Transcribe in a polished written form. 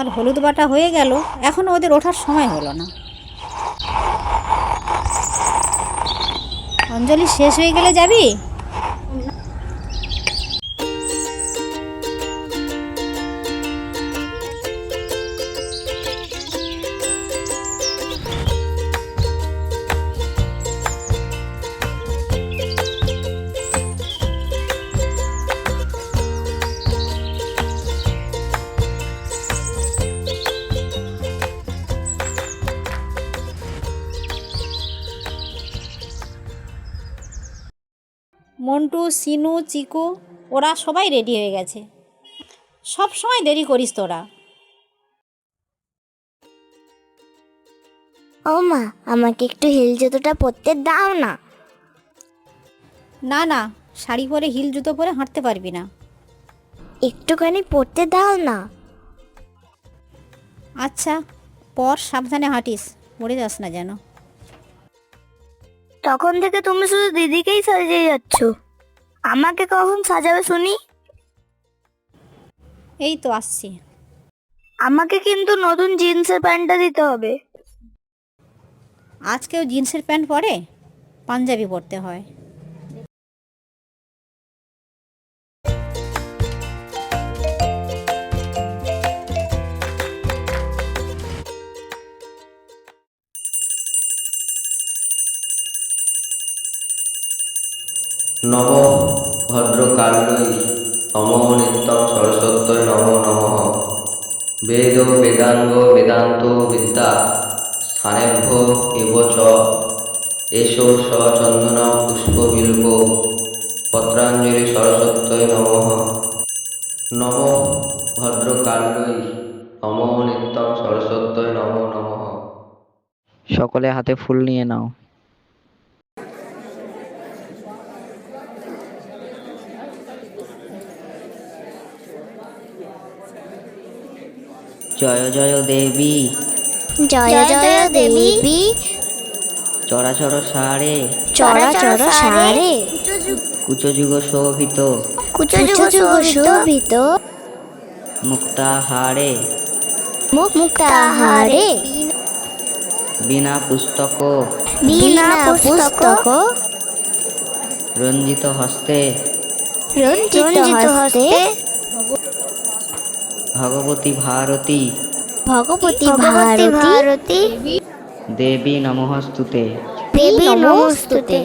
আমার হলুদ বাটা হয়ে গেল, এখনও ওদের ওঠার সময় হলো না। অঞ্জলি শেষ হয়ে গেলে যাবি? মন্টু, সিনু, চিকু ওরা সবাই রেডি হয়ে গেছে। সব সময় দেরি করিস তোরা। ও মা, আমাকে একটু হিল জুতোটা পরতে দাও না। না না, শাড়ি পরে হিল জুতো পরে হাঁটতে পারবি না। একটুখানি পরতে দাও না। আচ্ছা পর, সাবধানে হাঁটিস, পড়ে যাস না যেন। তখন থেকে তুমি শুধু দিদিকেই সাজিয়ে যাচ্ছ, আমাকে কখন সাজাবে শুনি? এই তো আসছি। আমাকে কিন্তু নতুন জিন্সের প্যান্টটা দিতে হবে। আজকেও জিন্সের প্যান্ট পরে? পাঞ্জাবি পরতে হয়। নম ভদ্রকাল্যৈ নমো নিত্যং সরস্বত্যৈ নমো নমঃ। বেদ বেদাঙ্গ বেদান্ত বিদ্যা স্থানেভ্য এব চ এষো সচন্দন পুষ্পবিল্ব পত্রাঞ্জলি সরস্বত্যৈ নমঃ। নম ভদ্রকাল্যৈ নমো নিত্যং সরস্বত্যৈ নমো নমঃ। সকলে হাতে ফুল নিয়ে নাও। জয় জয় দেবী, জয় জয় দেবী, চরাচর সারে চরাচর সারে, কুচযুগ শোভিত কুচযুগ শোভিত, মুক্তাহারে মুক্তাহারে, বিনা পুস্তক বিনা পুস্তক, রঞ্জিত হস্তে রঞ্জিত হস্তে, ভগবতী ভারতী ভগবতী ভারতী দেবী নমঃস্তুতে। দেবী নমস্তুতে।